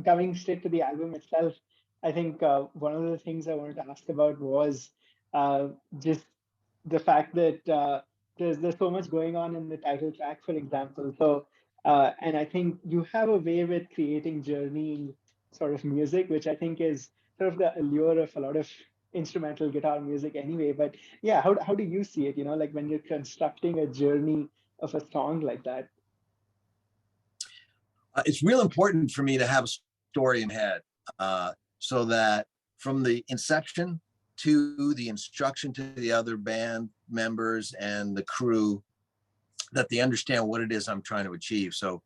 coming straight to the album itself, I think one of the things I wanted to ask about was uh, just the fact that there's so much going on in the title track, for example. So, and I think you have a way with creating journeying sort of music, which I think is sort of the allure of a lot of instrumental guitar music anyway. But yeah, how do you see it? Like when you're constructing a journey of a song like that. It's real important for me to have a story in head, so that from the inception to the instruction to the other band members and the crew, that they understand what it is I'm trying to achieve. So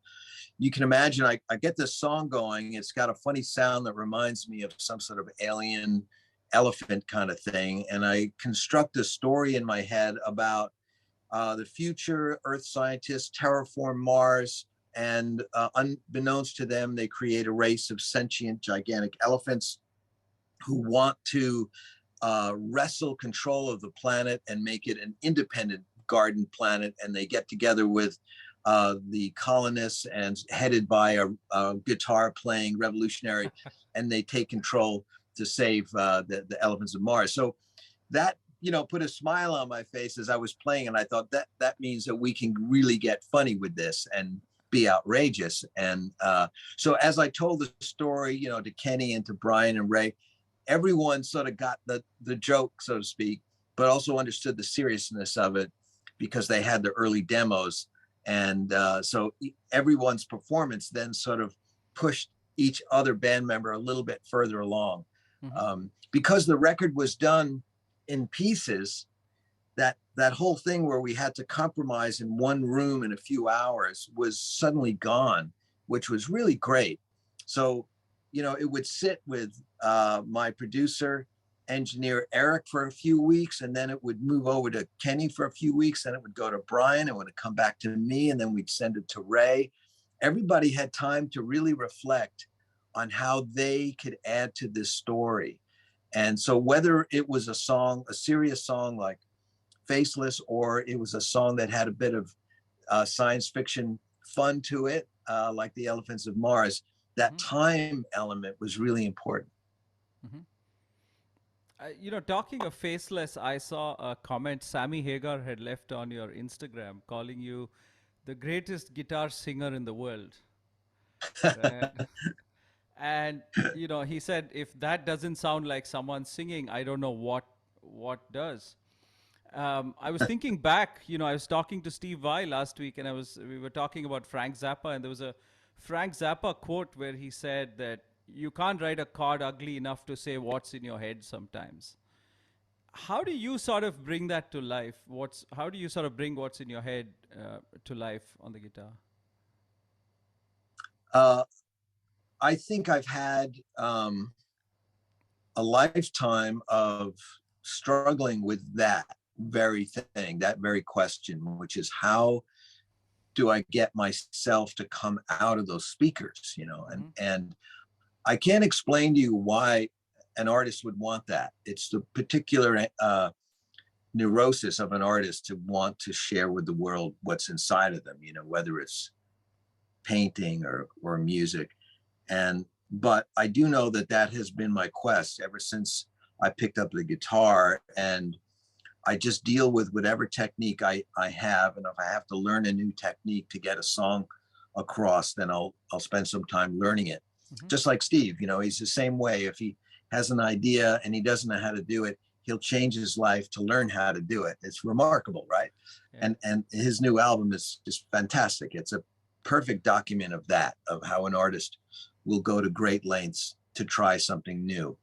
you can imagine I get this song going. It's got a funny sound that reminds me of some sort of alien elephant kind of thing. And I construct a story in my head about the future Earth scientists terraform Mars, and unbeknownst to them, they create a race of sentient gigantic elephants who want to wrestle control of the planet and make it an independent garden planet. And they get together with the colonists and headed by a guitar playing revolutionary, and they take control to save the elephants of Mars. So that put a smile on my face as I was playing, and I thought that means that we can really get funny with this and be outrageous. And so as I told the story, to Kenny and to Brian and Ray, everyone sort of got the joke, so to speak, but also understood the seriousness of it because they had the early demos. And so everyone's performance then sort of pushed each other band member a little bit further along. Mm-hmm. Because the record was done in pieces, that whole thing where we had to compromise in one room in a few hours was suddenly gone, which was really great. So, it would sit with my producer, engineer Eric for a few weeks, and then it would move over to Kenny for a few weeks, and it would go to Brian, and it would come back to me, and then we'd send it to Ray. Everybody had time to really reflect on how they could add to this story. And so whether it was a serious song like Faceless, or it was a song that had a bit of science fiction fun to it, like The Elephants of Mars, that mm-hmm. time element was really important. Mm-hmm. Talking of Faceless, I saw a comment Sammy Hagar had left on your Instagram calling you the greatest guitar singer in the world. And he said, if that doesn't sound like someone singing, I don't know what does. I was thinking back, I was talking to Steve Vai last week, and we were talking about Frank Zappa, and there was a Frank Zappa quote where he said that you can't write a chord ugly enough to say what's in your head sometimes. How do you sort of bring that to life? How do you sort of bring what's in your head to life on the guitar? I think I've had a lifetime of struggling with that very thing, that very question, which is how do I get myself to come out of those speakers, mm-hmm. and I can't explain to you why an artist would want that. It's the particular neurosis of an artist to want to share with the world what's inside of them, whether it's painting or music. But I do know that has been my quest ever since I picked up the guitar, and I just deal with whatever technique I have. And if I have to learn a new technique to get a song across, then I'll spend some time learning it. Mm-hmm. Just like Steve, he's the same way. If he has an idea and he doesn't know how to do it, he'll change his life to learn how to do it. It's remarkable, right? Yeah. And his new album is just fantastic. It's a perfect document of that, of how an artist will go to great lengths to try something new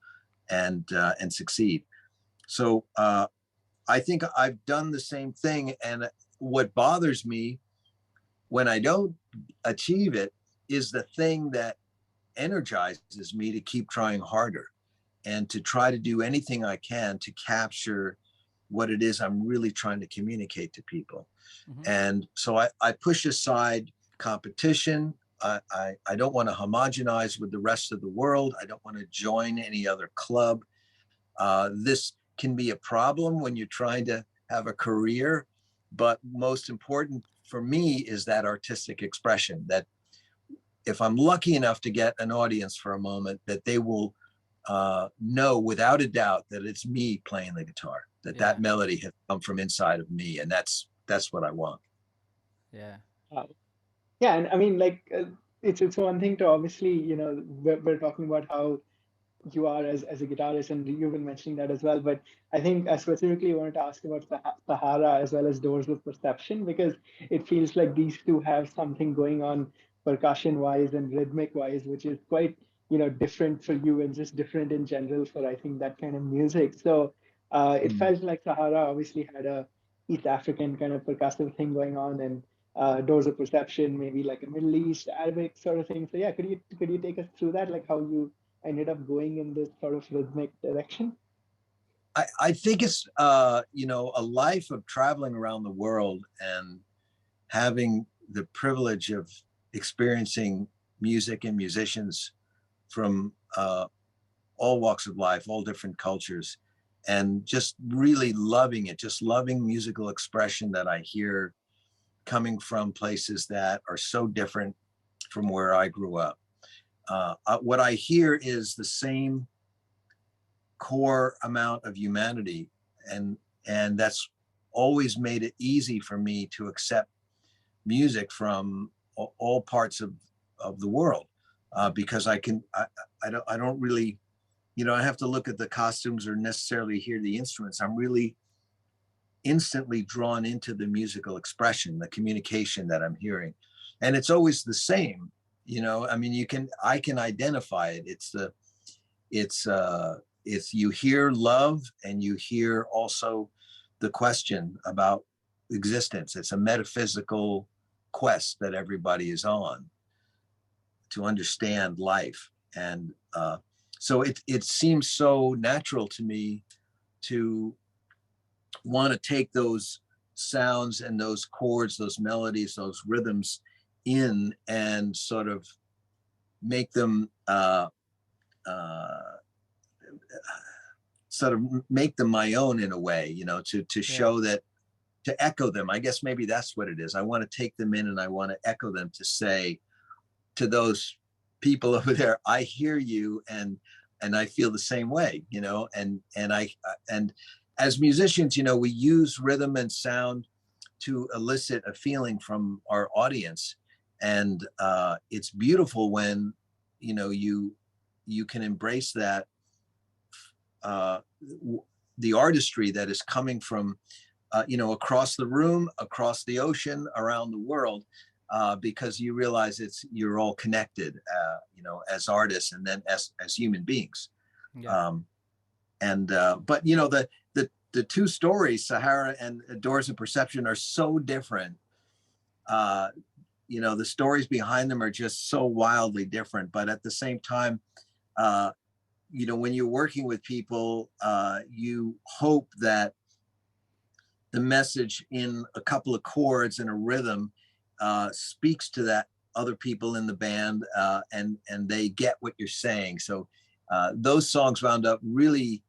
and succeed. So I think I've done the same thing. And what bothers me when I don't achieve it is the thing that energizes me to keep trying harder and to try to do anything I can to capture what it is I'm really trying to communicate to people. Mm-hmm. And so I push aside competition. I don't want to homogenize with the rest of the world. I don't want to join any other club. This can be a problem when you're trying to have a career, but most important for me is that artistic expression, that if I'm lucky enough to get an audience for a moment, that they will know without a doubt that it's me playing the guitar, that melody has come from inside of me, and that's what I want. Yeah. Yeah, and I mean, like, it's one thing to obviously, we're talking about how you are as a guitarist, and you've been mentioning that as well. But I think I specifically wanted to ask about Sahara as well as Doors of Perception, because it feels like these two have something going on percussion wise and rhythmic wise, which is quite, different for you and just different in general for, I think, that kind of music. So it felt like Sahara obviously had a East African kind of percussive thing going on, and Doors of Perception maybe like a Middle East Arabic sort of thing. So yeah, could you take us through that, like how you ended up going in this sort of rhythmic direction? I think it's a life of traveling around the world and having the privilege of experiencing music and musicians from all walks of life, all different cultures, and just really loving it, just loving musical expression that I hear coming from places that are so different from where I grew up. What I hear is the same core amount of humanity, and that's always made it easy for me to accept music from all parts of the world, because I don't really, I have to look at the costumes or necessarily hear the instruments. I'm really instantly drawn into the musical expression, the communication that I'm hearing, and it's always the same. I mean, I can identify it. It's you hear love, and you hear also the question about existence. It's a metaphysical quest that everybody is on to understand life. And so it seems so natural to me to want to take those sounds and those chords, those melodies, those rhythms in, and sort of make them sort of make them my own in a way, to show that, to echo them. I guess maybe that's what it is. I want to take them in and I want to echo them, to say to those people over there, I hear you, and I feel the same way, and as musicians, we use rhythm and sound to elicit a feeling from our audience. And it's beautiful when, you can embrace that, the artistry that is coming from, across the room, across the ocean, around the world, because you realize you're all connected, as artists, and then as human beings. Yeah. But the two stories, Sahara and Doors of Perception, are so different. The stories behind them are just so wildly different. But at the same time, when you're working with people, you hope that the message in a couple of chords and a rhythm speaks to that other people in the band, and they get what you're saying. So those songs wound up really,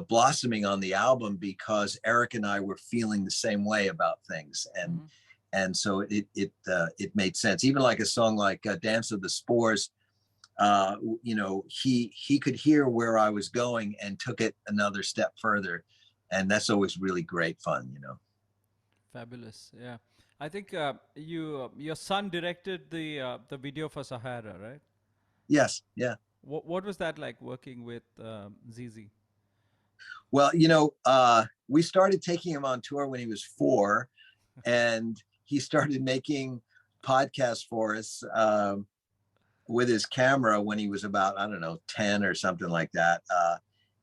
blossoming on the album, because Eric and I were feeling the same way about things, and so it made sense. Even like a song like Dance of the Spores, he could hear where I was going and took it another step further, and that's always really great fun. Fabulous. Yeah. I think your son directed the video for Sahara, right? Yes. Yeah. What was that like, working with ZZ? Well, we started taking him on tour when he was 4, and he started making podcasts for us with his camera when he was about, I don't know, 10 or something like that.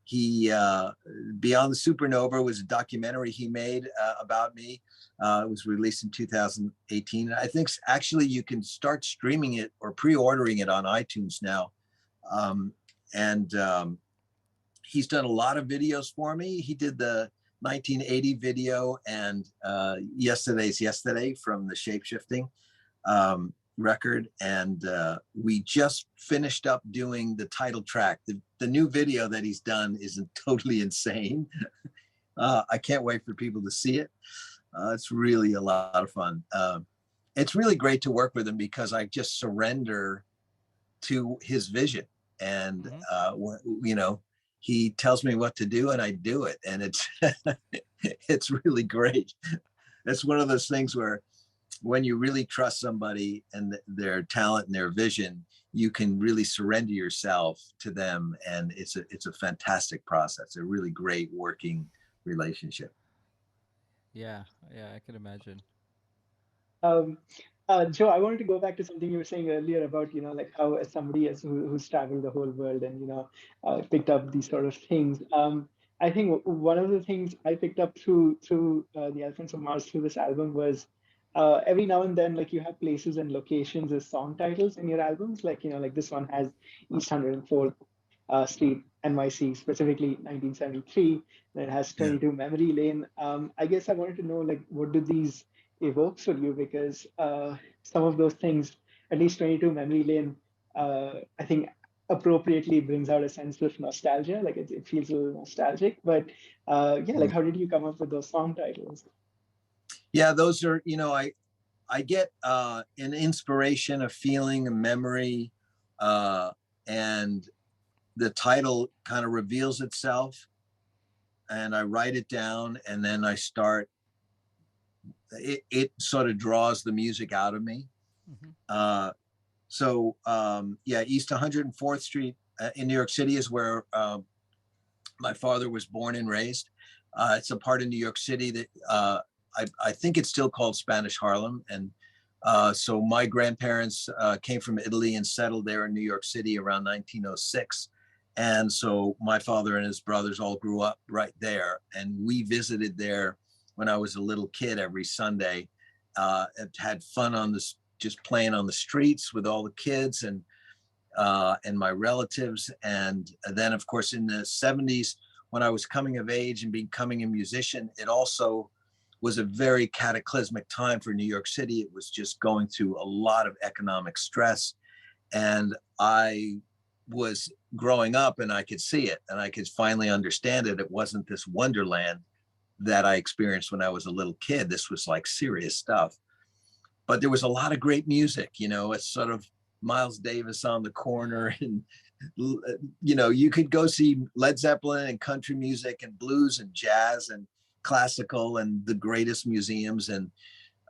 He Beyond the Supernova was a documentary he made about me. It was released in 2018. I think actually you can start streaming it or pre-ordering it on iTunes now. And he's done a lot of videos for me. He did the 1980 video and Yesterday's Yesterday from the Shapeshifting record. And we just finished up doing the title track. The new video that he's done is totally insane. I can't wait for people to see it. It's really a lot of fun. it's really great to work with him because I just surrender to his vision. And, you know, he tells me what to do and I do it. And it's, it's really great. It's one of those things where when you really trust somebody and their talent and their vision, you can really surrender yourself to them. And it's a fantastic process, a really great working relationship. Yeah, yeah, I can imagine. Um, Joe, I wanted to go back to something you were saying earlier about, like how as somebody who's traveled the whole world and, picked up these sort of things. I think one of the things I picked up through the Elephants of Mars through this album was every now and then, like you have places and locations as song titles in your albums. Like, like this one has East 104th Street, NYC, specifically 1973. Then it has Yeah. 22 Memory Lane. I guess I wanted to know, like, what do these evokes for you, because some of those things, at least 22 Memory Lane, I think appropriately brings out a sense of nostalgia. Like it feels a little nostalgic. But yeah, like how did you come up with those song titles? Yeah, those are, I get an inspiration, a feeling, a memory, and the title kind of reveals itself, and I write it down, and then I start. It sort of draws the music out of me. Hmm. Yeah, East 104th Street in New York City is where my father was born and raised. It's a part of New York City that I think it's still called Spanish Harlem. And so my grandparents came from Italy and settled there in New York City around 1906. And so my father and his brothers all grew up right there. And we visited there when I was a little kid every Sunday. Had fun on this, just playing on the streets with all the kids and my relatives. And then, of course, in the 70s, when I was coming of age and becoming a musician, it also was a very cataclysmic time for New York City. It was just going through a lot of economic stress. And I was growing up and I could see it and I could finally understand it. It wasn't this wonderland that I experienced when I was a little kid. This was like serious stuff. But there was a lot of great music, it's sort of Miles Davis on the corner. And, you could go see Led Zeppelin and country music and blues and jazz and classical and the greatest museums and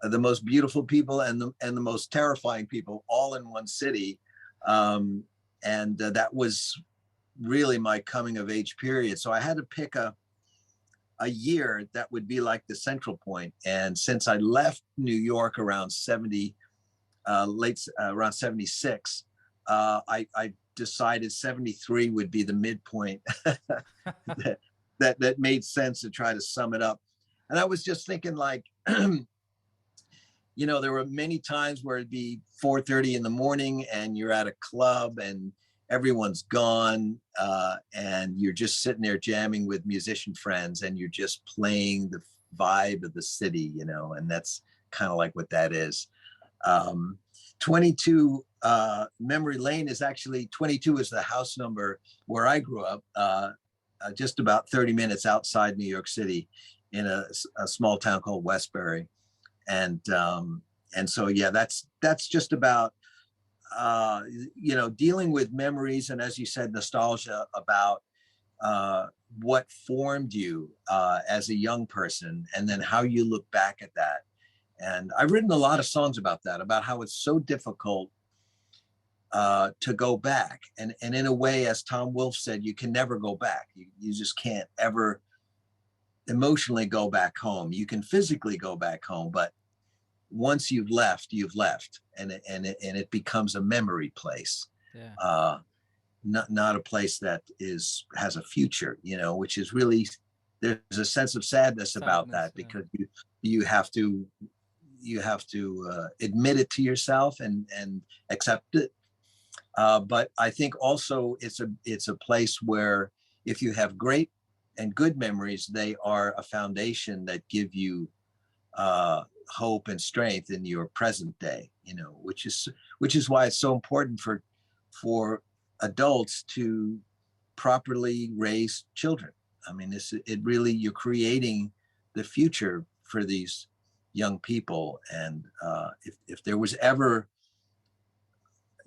the most beautiful people and the most terrifying people all in one city. And that was really my coming of age period. So I had to pick a year that would be like the central point. And since I left New York around 70, around 76, I decided 73 would be the midpoint that made sense to try to sum it up. And I was just thinking like, there were many times where it'd be 4:30 in the morning and you're at a club and everyone's gone, and you're just sitting there jamming with musician friends and you're just playing the vibe of the city, and that's kind of like what that is. 22 Memory Lane is actually 22 is the house number where I grew up, just about 30 minutes outside New York City in a small town called Westbury. And so, yeah, that's just about, dealing with memories. And as you said, nostalgia about what formed you as a young person, and then how you look back at that. And I've written a lot of songs about that, about how it's so difficult to go back. And in a way, as Tom Wolfe said, you can never go back. You just can't ever emotionally go back home. You can physically go back home, but once you've left, and it becomes a memory place. Yeah. Not a place that has a future, which is really, there's a sense of sadness about that, Yeah. because you have to admit it to yourself and accept it. But I think also it's a place where if you have great and good memories, they are a foundation that give you hope and strength in your present day, which is why it's so important for adults to properly raise children. I mean, you're creating the future for these young people. And if there was ever,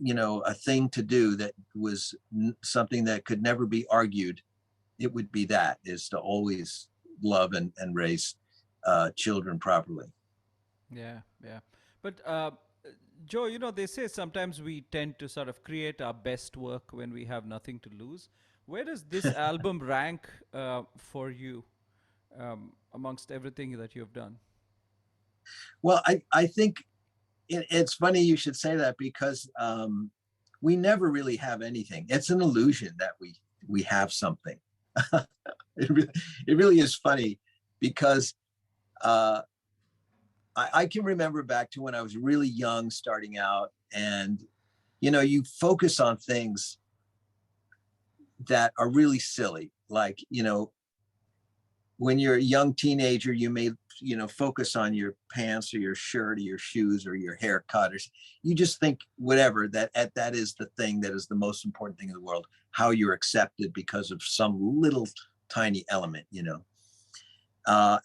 a thing to do that was something that could never be argued, it would be that, is to always love and raise children properly. Yeah, yeah. But Joe, they say sometimes we tend to sort of create our best work when we have nothing to lose. Where does this album rank for you amongst everything that you've done? Well, I think it's funny you should say that, because we never really have anything. It's an illusion that we have something. It really is funny, because I can remember back to when I was really young, starting out, and you focus on things that are really silly, like when you're a young teenager, you may focus on your pants or your shirt or your shoes or your haircut, or you just think whatever, that is the thing that is the most important thing in the world, how you're accepted because of some little tiny element.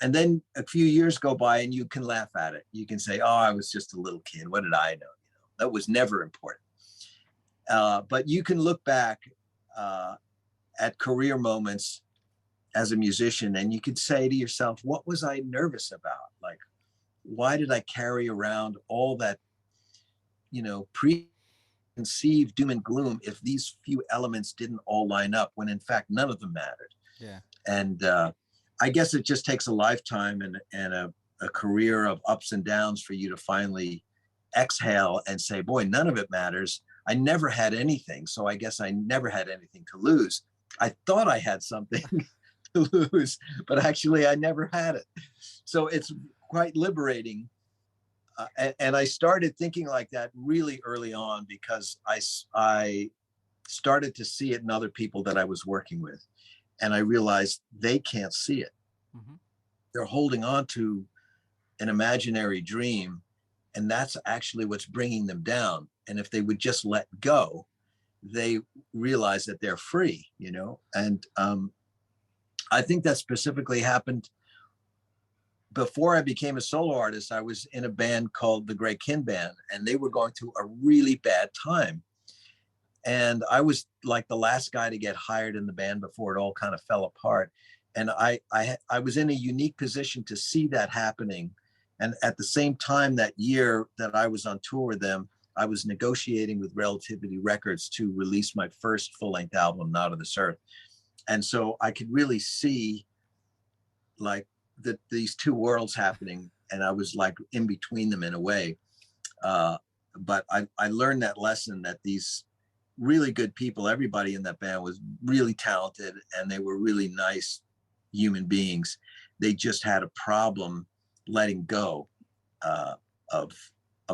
And then a few years go by and you can laugh at it. You can say, oh, I was just a little kid, what did I know? That was never important. But you can look back at career moments as a musician, and you could say to yourself, what was I nervous about? Like, why did I carry around all that, preconceived doom and gloom if these few elements didn't all line up, when in fact none of them mattered? Yeah. And I guess it just takes a lifetime and a career of ups and downs for you to finally exhale and say, boy, none of it matters. I never had anything, so I guess I never had anything to lose. I thought I had something to lose, but actually I never had it. So it's quite liberating. And I started thinking like that really early on, because I started to see it in other people that I was working with. And I realized they can't see it. Mm-hmm. They're holding on to an imaginary dream, and that's actually what's bringing them down. And if they would just let go, they realize that they're free, and I think that specifically happened before I became a solo artist. I was in a band called the Grey Kin Band, and they were going through a really bad time. And I was like the last guy to get hired in the band before it all kind of fell apart. And I was in a unique position to see that happening. And at the same time, that year that I was on tour with them, I was negotiating with Relativity Records to release my first full-length album, Not of This Earth. And so I could really see like these two worlds happening, and I was like in between them in a way. But I learned that lesson, that these really good people, everybody in that band was really talented, and they were really nice human beings. They just had a problem letting go of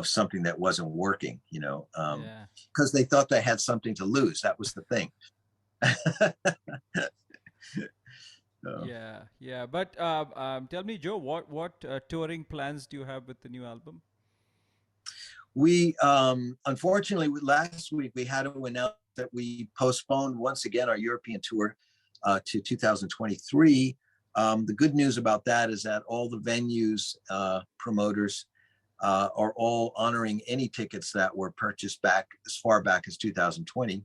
something that wasn't working, because they thought they had something to lose. That was the thing. Yeah. But tell me, Joe, what touring plans do you have with the new album? We unfortunately, last week we had to announce that we postponed once again our European tour to 2023. The good news about that is that all the venues, promoters, are all honoring any tickets that were purchased back as far back as 2020.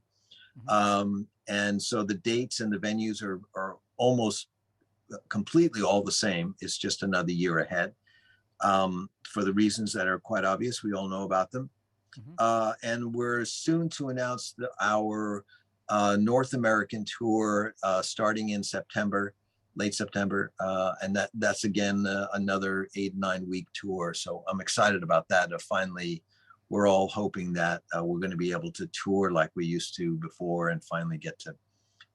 Mm-hmm. And so the dates and the venues are almost completely all the same. It's just another year ahead, for the reasons that are quite obvious. We all know about them. Mm-hmm. And we're soon to announce our North American tour starting in September, late September. And that's again another 8-9 week tour. So I'm excited about that. Finally, we're all hoping that we're going to be able to tour like we used to before, and finally get to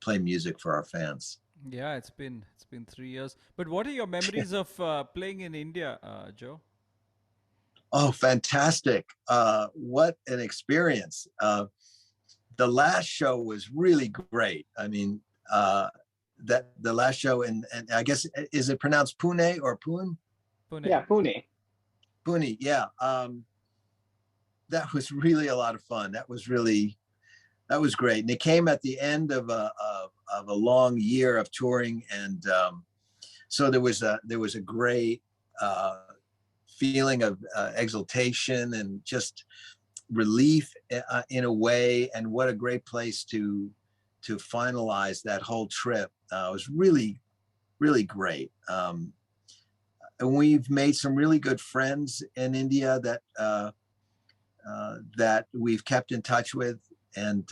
play music for our fans. Yeah, it's been 3 years. But what are your memories of playing in India, Joe? Oh, fantastic. What an experience. The last show was really great. I mean, that the last show, and I guess, is it pronounced Pune or Pune? Pune. Yeah, Pune. Pune, yeah. That was really a lot of fun. That was great. And it came at the end of a long year of touring. And so there was a great feeling of exultation and just relief in a way. And what a great place to finalize that whole trip. It was really, really great. And we've made some really good friends in India that we've kept in touch with. And,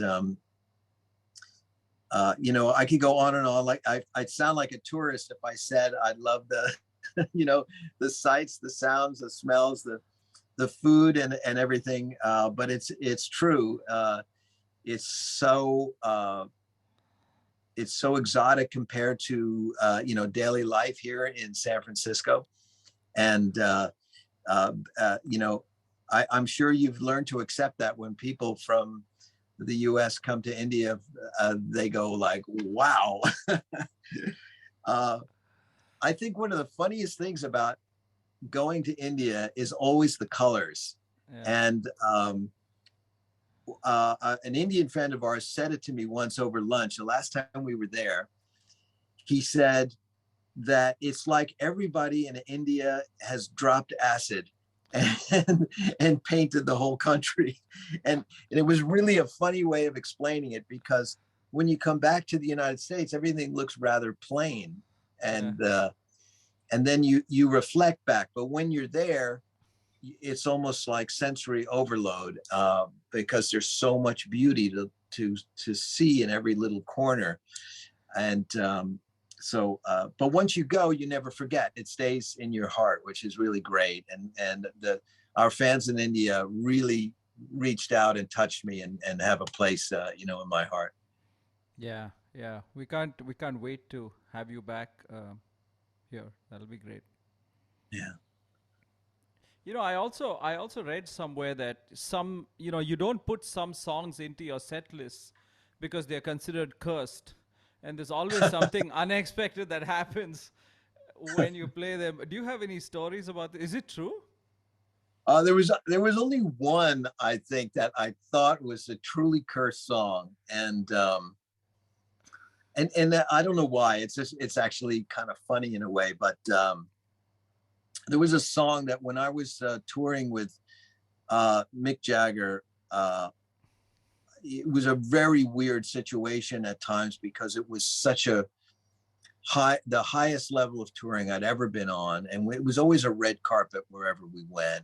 I could go on and on. Like I'd sound like a tourist if I said I love the, the sights, the sounds, the smells, the food and everything. But it's true. It's so exotic compared to, daily life here in San Francisco. And, I'm sure you've learned to accept that when people from the US come to India, they go like, wow. I think one of the funniest things about going to India is always the colors. Yeah. And an Indian friend of ours said it to me once over lunch. The last time we were there, he said that it's like everybody in India has dropped acid and painted the whole country. And it was really a funny way of explaining it, because when you come back to the United States, everything looks rather plain. And then you reflect back. But when you're there, it's almost like sensory overload, because there's so much beauty to see in every little corner. And but once you go, you never forget. It stays in your heart, which is really great. And our fans in India really reached out and touched me and have a place, in my heart. Yeah. We can't wait to have you back here. That'll be great. Yeah. I also read somewhere that some, you don't put some songs into your set lists because they're considered cursed. And there's always something unexpected that happens when you play them. Do you have any stories about this? Is it true? There was only one, I think, that I thought was a truly cursed song. And I don't know why. It's actually kind of funny in a way, but there was a song that when I was touring with Mick Jagger, it was a very weird situation at times, because it was such the highest level of touring I'd ever been on. And it was always a red carpet wherever we went.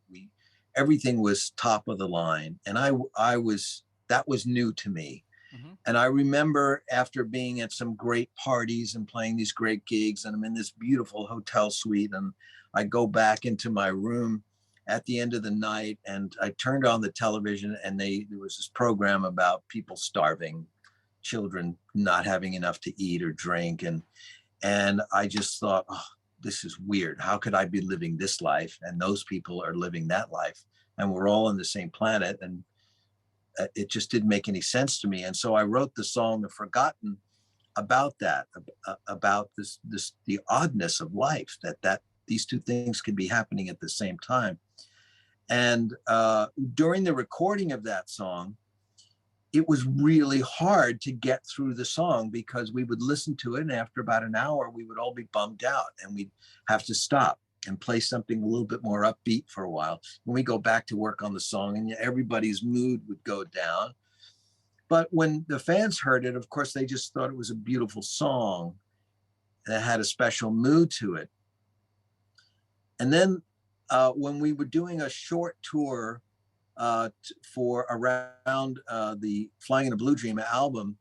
Everything was top of the line. And that was new to me. Mm-hmm. And I remember after being at some great parties and playing these great gigs, and I'm in this beautiful hotel suite, and I go back into my room at the end of the night, and I turned on the television, and there was this program about people starving, children not having enough to eat or drink. And I just thought, oh, this is weird. How could I be living this life and those people are living that life? And we're all on the same planet. And it just didn't make any sense to me. And so I wrote the song, The Forgotten, about that, about the oddness of life, that these two things can be happening at the same time. And during the recording of that song, it was really hard to get through the song, because we would listen to it, and after about an hour, we would all be bummed out, and we'd have to stop and play something a little bit more upbeat for a while. When we go back to work on the song, and everybody's mood would go down. But when the fans heard it, of course, they just thought it was a beautiful song that had a special mood to it. And then when we were doing a short tour for around the Flying in a Blue Dream album,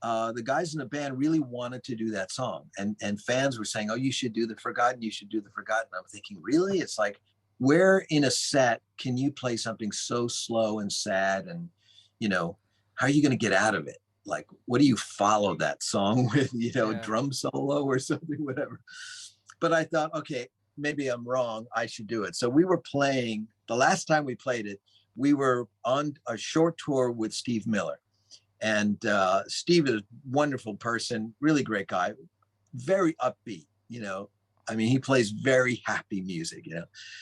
the guys in the band really wanted to do that song. And fans were saying, oh, you should do The Forgotten, you should do The Forgotten. I'm thinking, really? It's like, where in a set can you play something so slow and sad? And, how are you going to get out of it? Like, what do you follow that song with, drum solo or something, whatever. But I thought, okay, maybe I'm wrong. I should do it. So we were playing, the last time we played it, we were on a short tour with Steve Miller. And Steve is a wonderful person, really great guy, very upbeat, he plays very happy music,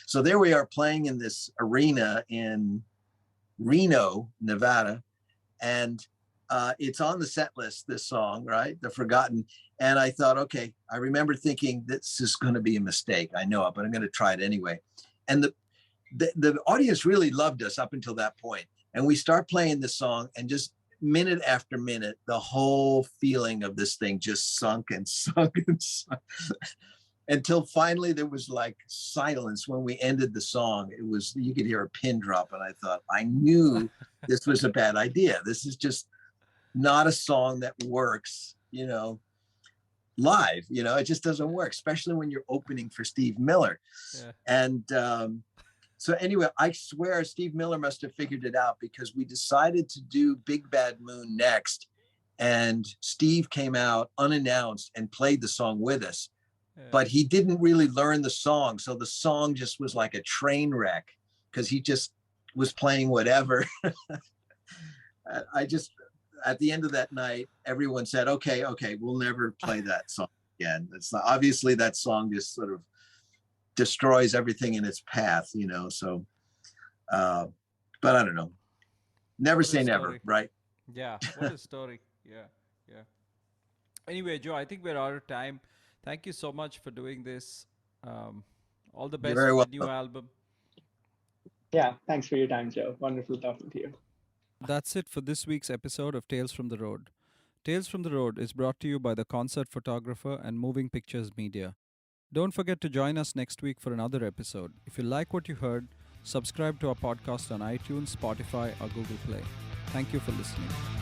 So there we are playing in this arena in Reno, Nevada. And it's on the set list, this song, right? The Forgotten. And I thought, okay, I remember thinking this is going to be a mistake. I know it, but I'm going to try it anyway. And the audience really loved us up until that point. And we start playing this song, and just minute after minute, the whole feeling of this thing just sunk and sunk and sunk. Until finally there was like silence when we ended the song. It was, you could hear a pin drop, and I thought, I knew this was a bad idea. This is just not a song that works, you know, live. You know, it just doesn't work, especially when you're opening for Steve Miller. Yeah. And so anyway, I swear Steve Miller must have figured it out, because we decided to do Big Bad Moon next, and Steve came out unannounced and played the song with us. But he didn't really learn the song. So the song just was like a train wreck, because he just was playing whatever. I just, at the end of that night, everyone said, okay, we'll never play that song again. It's not, obviously that song just sort of destroys everything in its path, you know? So, but I don't know. Never say never, right? Yeah. What a story. Yeah. Anyway, Joe, I think we're out of time. Thank you so much for doing this. All the best for the new album. Yeah, thanks for your time, Joe. Wonderful talking to you. That's it for this week's episode of Tales from the Road. Tales from the Road is brought to you by the concert photographer and Moving Pictures Media. Don't forget to join us next week for another episode. If you like what you heard, subscribe to our podcast on iTunes, Spotify, or Google Play. Thank you for listening.